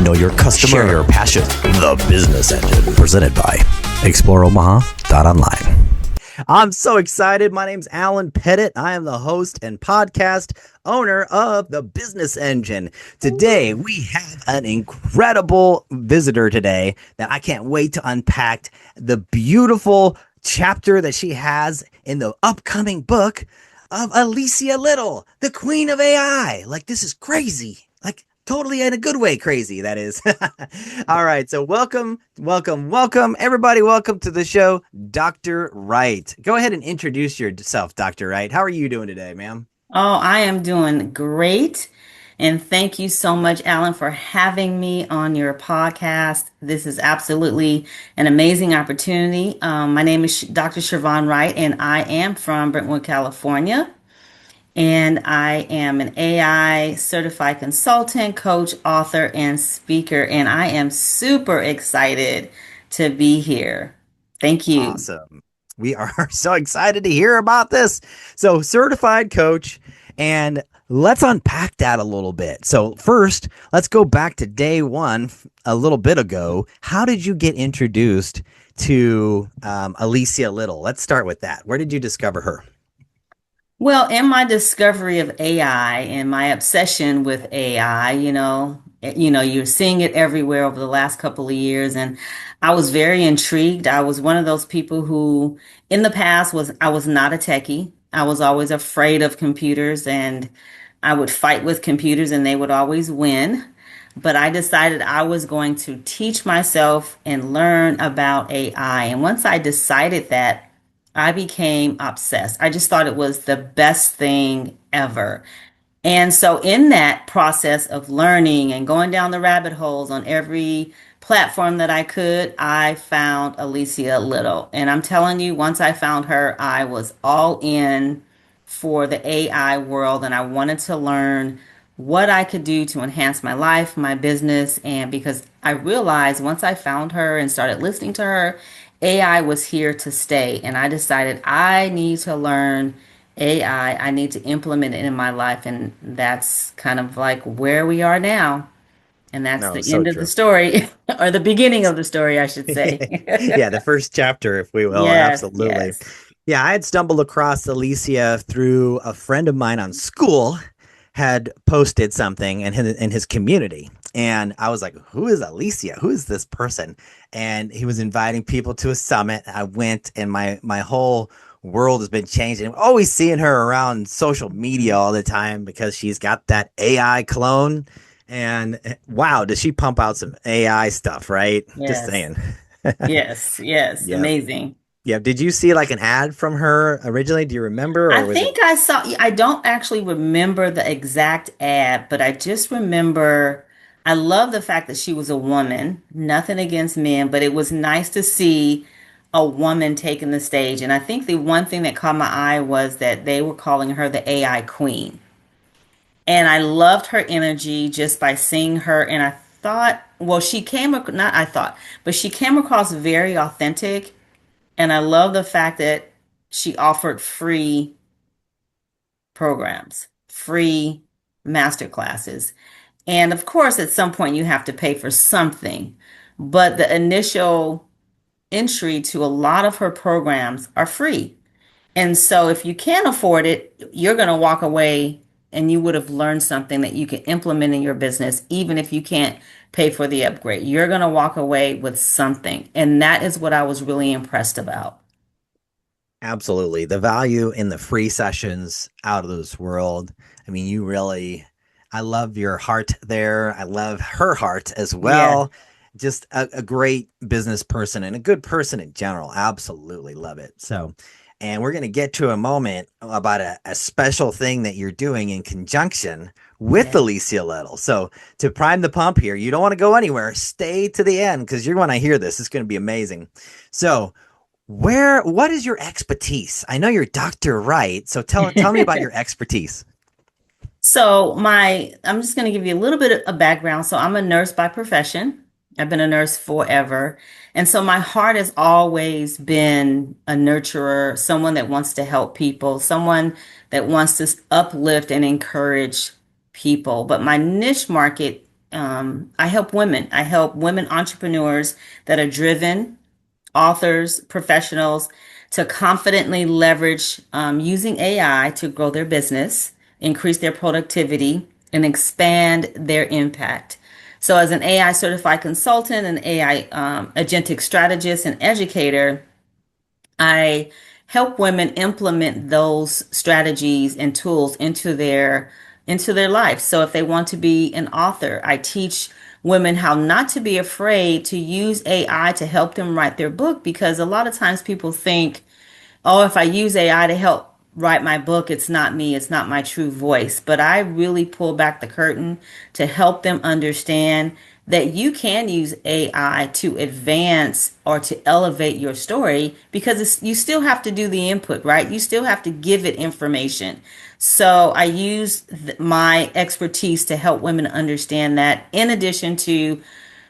know your customer, share your passion. The Business Engine, presented by ExploreOmaha.online. I'm so excited. My name's Alan Pettit. I am the host and podcast owner of The Business Engine. Today, we have an incredible visitor today that I can't wait to unpack the beautiful chapter that she has in the upcoming book of Alicia Little, the queen of AI. Like, this is crazy. Like, totally in a good way crazy, that is. All right, so welcome, everybody. Welcome to the show, Dr. Wright. Go ahead and introduce yourself, Dr. Wright. How are you doing today, ma'am? Oh, I am doing great. And thank you so much, Alan, for having me on your podcast. This is absolutely an amazing opportunity. My name is Dr. Shurvone Wright, and I am from Brentwood, California. And I am an AI certified consultant, coach, author, and speaker. And I am super excited to be here. Thank you. Awesome. We are so excited to hear about this. So, certified coach, and let's unpack that a little bit. So, first, let's go back to day one a little bit ago. How did you get introduced to Alicia Little? Let's start with that. Where did you discover her? Well, in my discovery of AI and my obsession with AI, you're seeing it everywhere over the last couple of years, and I was very intrigued. I was one of those people who, in the past, I was not a techie. I was always afraid of computers, and I would fight with computers, and they would always win. But I decided I was going to teach myself and learn about AI. And once I decided that, I became obsessed. I just thought it was the best thing ever. And so, in that process of learning and going down the rabbit holes on every platform that I could, I found Alicia Little. And I'm telling you, once I found her, I was all in for the AI world, and I wanted to learn what I could do to enhance my life, my business. And because I realized once I found her and started listening to her, AI was here to stay. And I decided I need to learn AI. I need to implement it in my life. And that's kind of like where we are now. And that's No, the so end of the true. story, or the beginning of the story, I should say. Yeah, the first chapter, if we will. Yes, Absolutely. yes. Yeah, I had stumbled across Alicia through a friend of mine on school had posted something in his community. And I was like, who is Alicia? Who is this person? And he was inviting people to a summit. I went, and my whole world has been changing. I'm always seeing her around social media all the time because she's got that AI clone. And wow, does she pump out some AI stuff, right? Just Yes, saying. yes, yes. Yep. Amazing. Yep. Did you see like an ad from her originally? Do you remember, I or was it? think I saw, I don't actually remember the exact ad, but I just remember I love the fact that she was a woman. Nothing against men, but it was nice to see a woman taking the stage. And I think the one thing that caught my eye was that they were calling her the AI queen. And I loved her energy just by seeing her. And I thought, well, not I thought, but she came across very authentic. And I love the fact that she offered free programs, free master classes. And of course, at some point, you have to pay for something. But the initial entry to a lot of her programs are free. And so if you can't afford it, you're going to walk away and you would have learned something that you can implement in your business, even if you can't pay for the upgrade. You're going to walk away with something. And that is what I was really impressed about. Absolutely. The value in the free sessions out of this world. I mean, I love your heart there. I love her heart as Yeah. well. Just a great business person and a good person in general. Absolutely love it. So, and we're going to get to a moment about a special thing that you're doing in conjunction with Yeah. Alicia Little. So, to prime the pump here, you don't want to go anywhere. Stay to the end because you're going to hear this. It's going to be amazing. So, what is your expertise? I know you're Dr. Wright, so tell me about your expertise. I'm just going to give you a little bit of background. So I'm a nurse by profession. I've been a nurse forever. And so my heart has always been a nurturer, someone that wants to help people, someone that wants to uplift and encourage people. But my niche market I help women. I help women entrepreneurs that are driven, authors, professionals, to confidently leverage using AI to grow their business, increase their productivity, and expand their impact. So, as an AI certified consultant, an AI agentic strategist, and educator, I help women implement those strategies and tools into their life. So if they want to be an author, I teach women how not to be afraid to use AI to help them write their book, because a lot of times people think, oh, if I use AI to help write my book, it's not me, it's not my true voice. But I really pull back the curtain to help them understand that you can use AI to advance or to elevate your story, because you still have to do the input, right? You still have to give it information. So I use my expertise to help women understand that, in addition to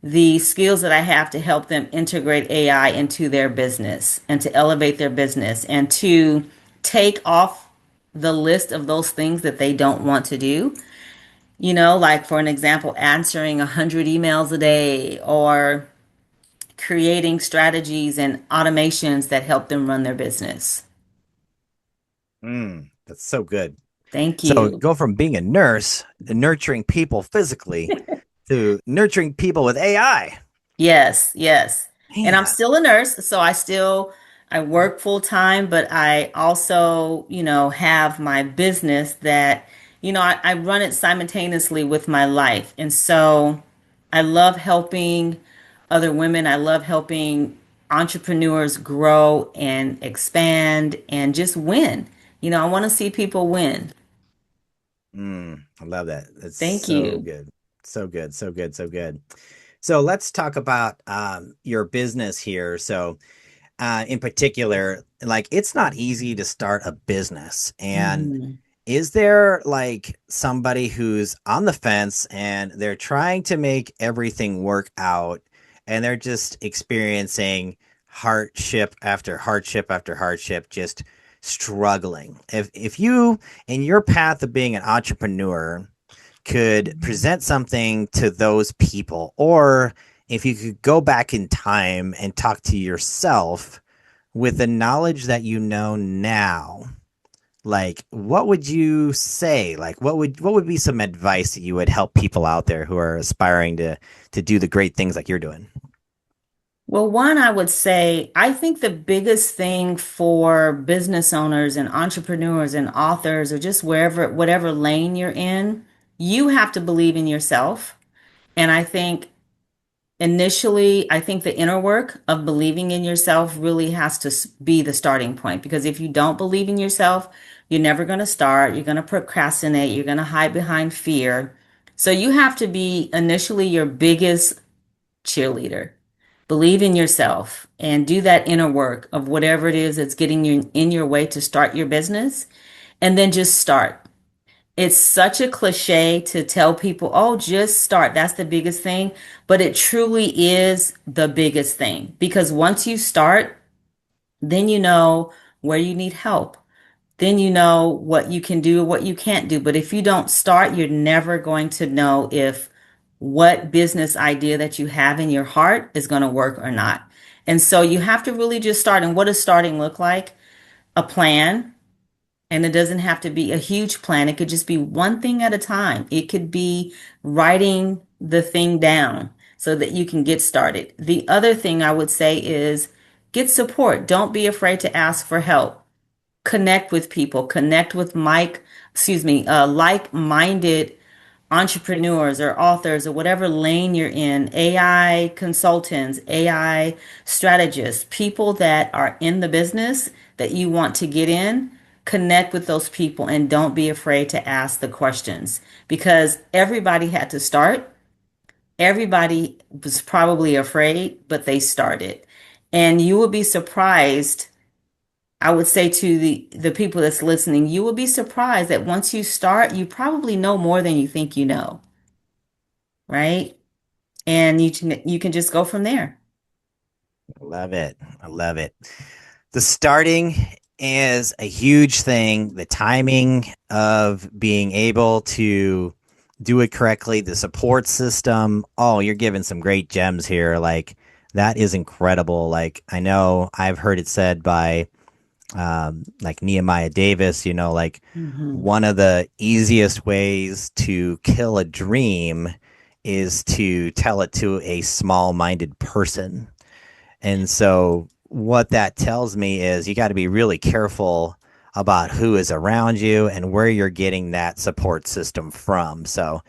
the skills that I have to help them integrate AI into their business and to elevate their business and to take off the list of those things that they don't want to do. You know, like for an example, answering 100 emails a day or creating strategies and automations that help them run their business. That's so good. Thank So you. go from being a nurse and nurturing people physically to nurturing people with AI. Yes, yes. And I'm Man. still a nurse, so I work full time, but I also, have my business that, I run it simultaneously with my life. And so I love helping other women. I love helping entrepreneurs grow and expand and just win. I want to see people win. I love that. That's Thank so you. good. So good. So good. So good. So let's talk about your business here. So in particular, like it's not easy to start a business. And Mhm. is there like somebody who's on the fence and they're trying to make everything work out and they're just experiencing hardship after hardship after hardship, just struggling? If you in your path of being an entrepreneur could present something to those people, or if you could go back in time and talk to yourself with the knowledge that you know now, like what would you say? Like what would be some advice that you would help people out there who are aspiring to do the great things like you're doing? Well, one, I would say, I think the biggest thing for business owners and entrepreneurs and authors, or just whatever lane you're in, you have to believe in yourself. And I think initially, I think the inner work of believing in yourself really has to be the starting point. Because if you don't believe in yourself, you're never going to start. You're going to procrastinate. You're going to hide behind fear. So you have to be initially your biggest cheerleader. Believe in yourself and do that inner work of whatever it is that's getting you in your way to start your business, and then just start. It's such a cliche to tell people, oh, just start. That's the biggest thing. But it truly is the biggest thing, because once you start, then you know where you need help. Then you know what you can do, what you can't do. But if you don't start, you're never going to know if what business idea that you have in your heart is going to work or not. And so you have to really just start. And what does starting look like? A plan. And it doesn't have to be a huge plan. It could just be one thing at a time. It could be writing the thing down so that you can get started. The other thing I would say is get support. Don't be afraid to ask for help. Connect with people, connect with like-minded entrepreneurs or authors or whatever lane you're in, AI consultants, AI strategists, people that are in the business that you want to get in. Connect with those people and don't be afraid to ask the questions, because everybody had to start. Everybody was probably afraid, but they started. And you will be surprised. I would say to the people that's listening, you will be surprised that once you start, you probably know more than you think you know, right? And you can just go from there. I love it. I love it. The starting is a huge thing. The timing of being able to do it correctly, the support system. Oh, you're giving some great gems here. Like that is incredible. Like I know I've heard it said by like Nehemiah Davis, like Hmm. one of the easiest ways to kill a dream is to tell it to a small-minded person. And so what that tells me is you got to be really careful about who is around you and where you're getting that support system from. So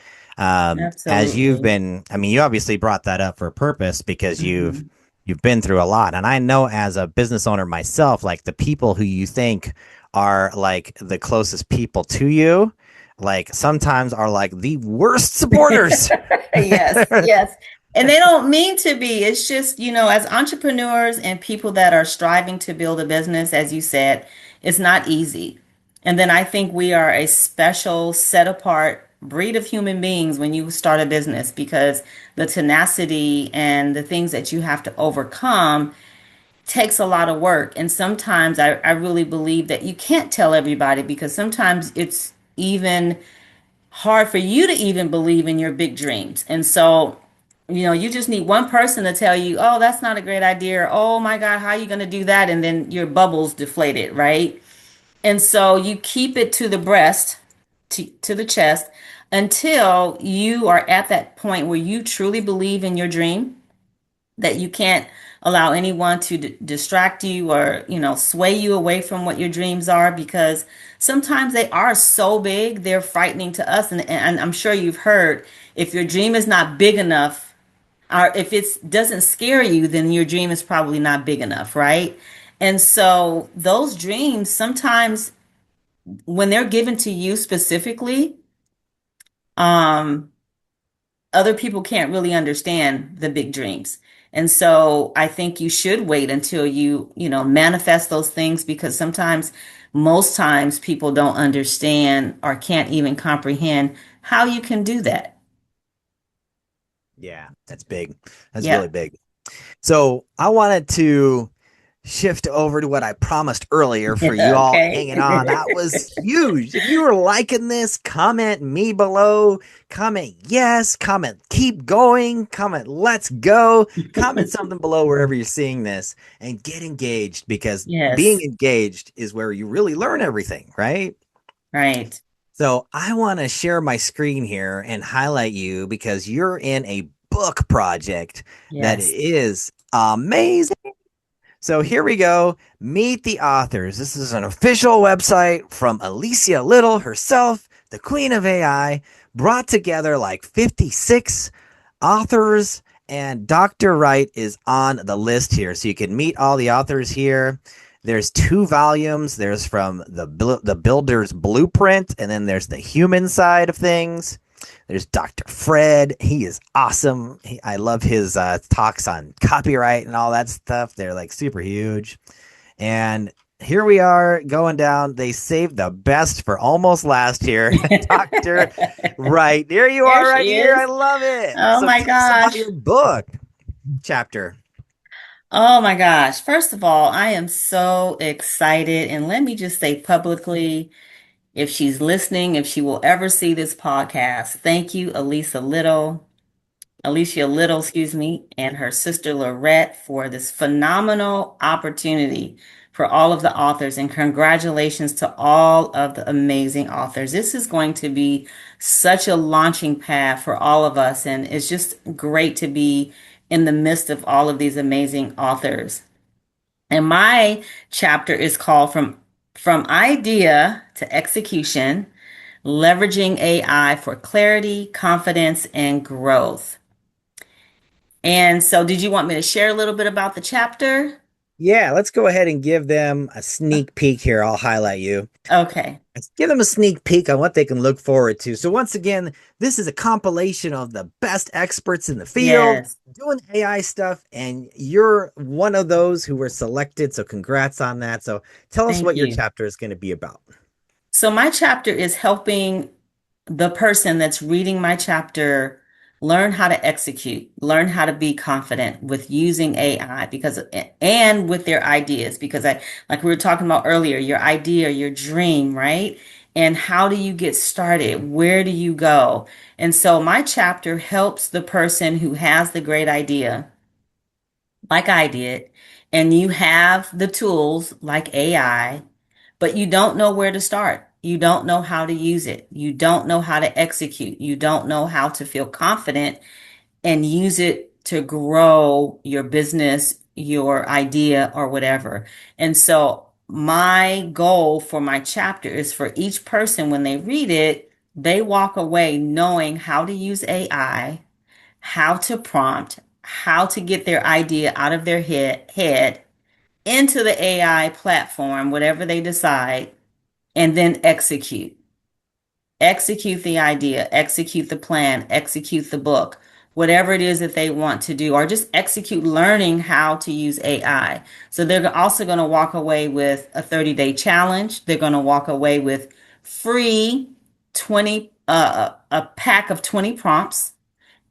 as you've Absolutely. been, I mean, you obviously brought that up for a purpose because Hmm. you've been through a lot. And I know as a business owner myself, like the people who you think are like the closest people to you, like sometimes are like the worst supporters. Yes, yes. And they don't mean to be. It's just, as entrepreneurs and people that are striving to build a business, as you said, it's not easy. And then I think we are a special, set apart breed of human beings when you start a business because the tenacity and the things that you have to overcome takes a lot of work. And sometimes I really believe that you can't tell everybody because sometimes it's even hard for you to even believe in your big dreams. And so, you just need one person to tell you, oh, that's not a great idea. Or, oh my God, how are you going to do that? And then your bubbles deflated, right? And so you keep it to the breast, to the chest, until you are at that point where you truly believe in your dream that you can't allow anyone to distract you or sway you away from what your dreams are because sometimes they are so big they're frightening to us and I'm sure you've heard if your dream is not big enough or if it doesn't scare you then your dream is probably not big enough, right? And so those dreams sometimes when they're given to you specifically, um other people can't really understand the big dreams. And so I think you should wait until you manifest those things because sometimes, most times, people don't understand or can't even comprehend how you can do that. Yeah, that's big. That's really Yeah. big. So I wanted to shift over to what I promised earlier for you all Okay. hanging on. That was huge. If you were liking this, comment me below. Comment yes. Comment keep going. Comment let's go. Comment something below wherever you're seeing this and get engaged because being Yes. engaged is where you really learn everything, right? Right. So I want to share my screen here and highlight you because you're in a book project that Yes. is amazing. So here we go. Meet the authors. This is an official website from Alicia Little herself, the queen of AI, brought together like 56 authors, and Dr. Wright is on the list here. So you can meet all the authors here. There's two volumes. There's from the Builder's Blueprint, and then there's the human side of things. There's Dr. Fred. He is awesome. I love his talks on copyright and all that stuff. They're like super huge. And here we are going down. They saved the best for almost last here. Dr. Wright. There you There are right she here. I is. love it. Oh So my tell us about gosh. your book chapter. Oh my gosh. First of all, I am so excited. And let me just say publicly, if she's listening, if she will ever see this podcast, thank you, Alicia Little, excuse me, and her sister Lorette for this phenomenal opportunity for all of the authors. And congratulations to all of the amazing authors. This is going to be such a launching pad for all of us. And it's just great to be in the midst of all of these amazing authors. And my chapter is called From Idea to Execution, Leveraging AI for Clarity, Confidence, and Growth. And so, did you want me to share a little bit about the chapter? Yeah, let's go ahead and give them a sneak peek here. I'll highlight you. Okay. Let's give them a sneak peek on what they can look forward to. So, once again, this is a compilation of the best experts in the field Yes. doing AI stuff, and you're one of those who were selected. So, congrats on that. So, tell us Thank what your you. chapter is going to be about. So, my chapter is helping the person that's reading my chapter learn how to execute, learn how to be confident with using AI because and with their ideas because I like we were talking about earlier, your idea, your dream, right? And how do you get started? Where do you go? And so my chapter helps the person who has the great idea, like I did, and you have the tools like AI, but you don't know where to start. You don't know how to use it. You don't know how to execute. You don't know how to feel confident and use it to grow your business, your idea, or whatever. And so, my goal for my chapter is for each person, when they read it, they walk away knowing how to use AI, how to prompt, how to get their idea out of their head into the AI platform, whatever they decide, and then execute. Execute the idea, execute the plan, execute the book, whatever it is that they want to do, or just execute learning how to use AI. So they're also going to walk away with a 30-day challenge. They're going to walk away with free 20 a pack of 20 prompts,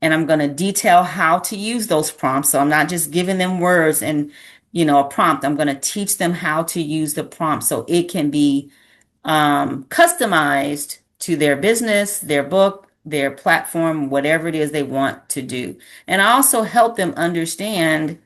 and I'm going to detail how to use those prompts. So I'm not just giving them words and a prompt. I'm going to teach them how to use the prompt so it can be customized to their business, their book, their platform, whatever it is they want to do. And I also help them understand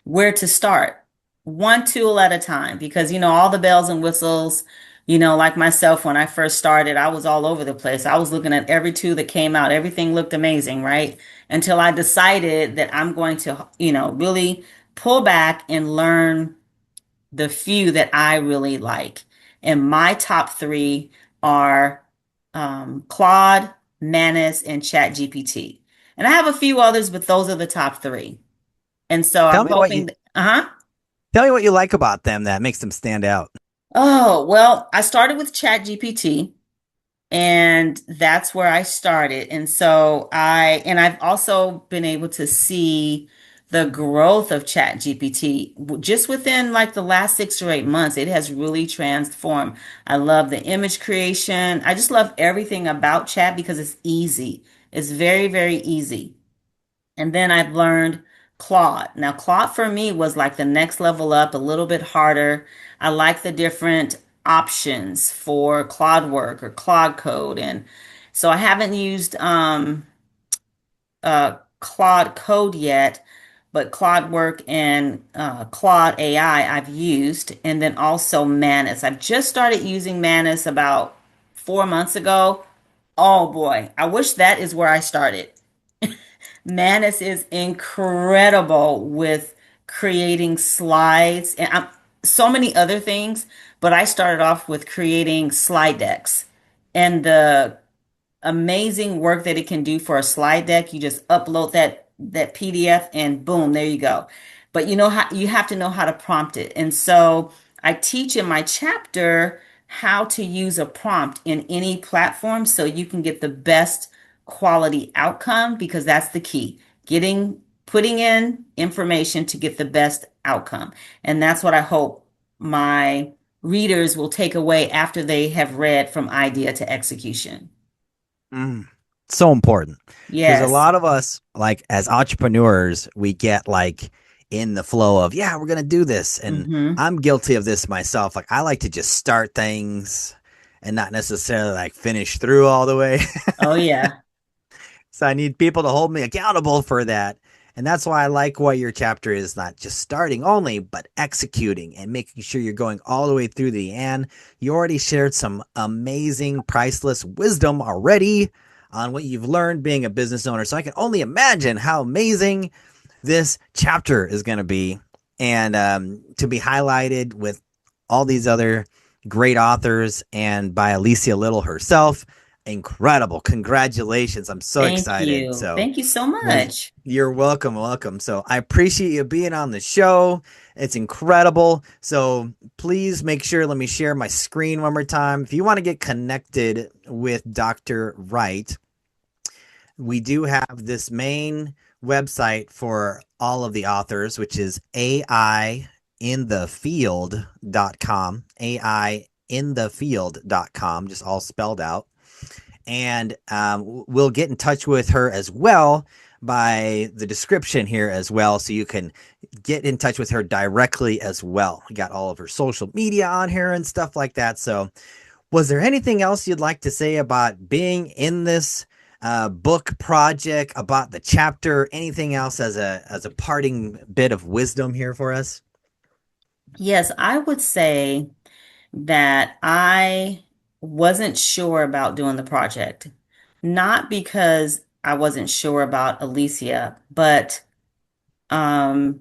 where to start, one tool at a time, because, all the bells and whistles, like myself, when I first started, I was all over the place. I was looking at every tool that came out. Everything looked amazing, right? Until I decided that I'm going to, really pull back and learn the few that I really like. And my top three are Claude, Manus, and ChatGPT. And I have a few others, but those are the top three. And so Tell I'm me what you hoping, uh-huh. tell me what you like about them that makes them stand out. Oh, well, I started with ChatGPT. And that's where I started. And so I've also been able to see the growth of ChatGPT just within like the last 6 or 8 months. It has really transformed. I love the image creation. I just love everything about Chat because it's easy. It's very, very easy. And then I've learned Claude. Now, Claude for me was like the next level up, a little bit harder. I like the different options for Claude work or Claude code. And so I haven't used Claude code yet, but Claude work and Claude AI I've used. And then also Manus. I've just started using Manus about 4 months ago. Oh boy, I wish that is where I started. Manus is incredible with creating slides and so many other things, but I started off with creating slide decks. And the amazing work that it can do for a slide deck. You just upload that PDF and boom, there you go. But you know how you have to know how to prompt it. And so I teach in my chapter how to use a prompt in any platform so you can get the best quality outcome because that's the key. Putting in information to get the best outcome. And that's what I hope my readers will take away after they have read from idea to execution. Mm, so important because a Yes. lot of us, like as entrepreneurs, we get like in the flow of, yeah, we're going to do this. And Hmm. I'm guilty of this myself. Like I like to just start things and not necessarily like finish through all the way. Oh, yeah. So I need people to hold me accountable for that. And that's why I like why your chapter is not just starting only, but executing and making sure you're going all the way through the end. You already shared some amazing, priceless wisdom already on what you've learned being a business owner. So I can only imagine how amazing this chapter is going to be and to be highlighted with all these other great authors and by Alicia Little herself. Incredible. Congratulations. I'm so Thank excited. you. So Thank you so there's much. you're welcome, welcome. So I appreciate you being on the show. It's incredible. So please make sure, let me share my screen one more time. If you want to get connected with Dr. Wright, we do have this main website for all of the authors, which is AIinthefield.com, AIinthefield.com, just all spelled out. And we'll get in touch with her as well by the description here as well. So you can get in touch with her directly as well. We got all of her social media on here and stuff like that. So Was there anything else you'd like to say about being in this book project, about the chapter, anything else as a parting bit of wisdom here for us? Yes, I would say that I wasn't sure about doing the project. Not because I wasn't sure about Alicia, but um,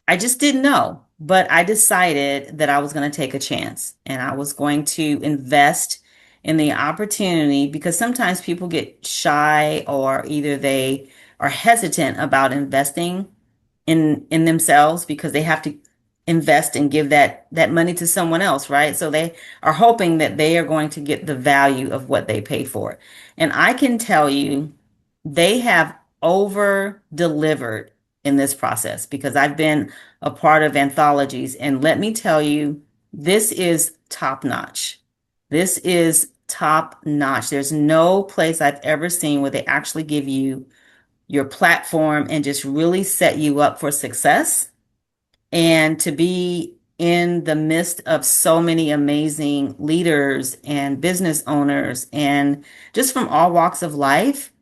I just didn't know. But I decided that I was going to take a chance and I was going to invest in the opportunity because sometimes people get shy or either they are hesitant about investing in themselves because they have to invest and give that money to someone else, right? So they are hoping that they are going to get the value of what they paid for. And I can tell you they have over delivered in this process because I've been a part of anthologies, and let me tell you, this is top notch. This is top notch. There's no place I've ever seen where they actually give you your platform and just really set you up for success and to be in the midst of so many amazing leaders and business owners and just from all walks of life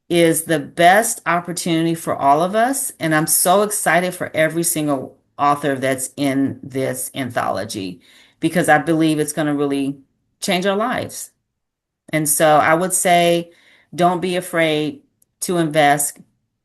is the best opportunity for all of us. And I'm so excited for every single author that's in this anthology because I believe it's going to really change our lives. And so I would say, don't be afraid to invest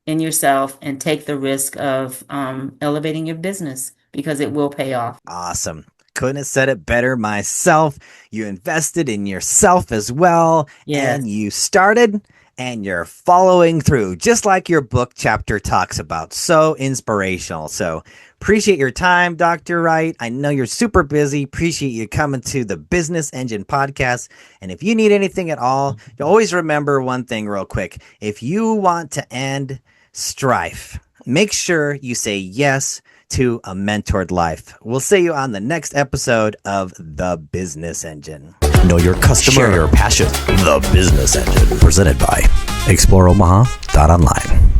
in yourself and take the risk of elevating your business because it will pay off. Awesome. Couldn't have said it better myself. You invested in yourself as well, Yes. and you started and you're following through, just like your book chapter talks about. So inspirational. So appreciate your time, Dr. Wright. I know you're super busy. Appreciate you coming to the Business Engine podcast. And if you need anything at all, you always remember one thing real quick. If you want to end strife, make sure you say yes to a mentored life. We'll see you on the next episode of The Business Engine. Know your customer, share your passion. The Business Engine, presented by ExploreOmaha.online.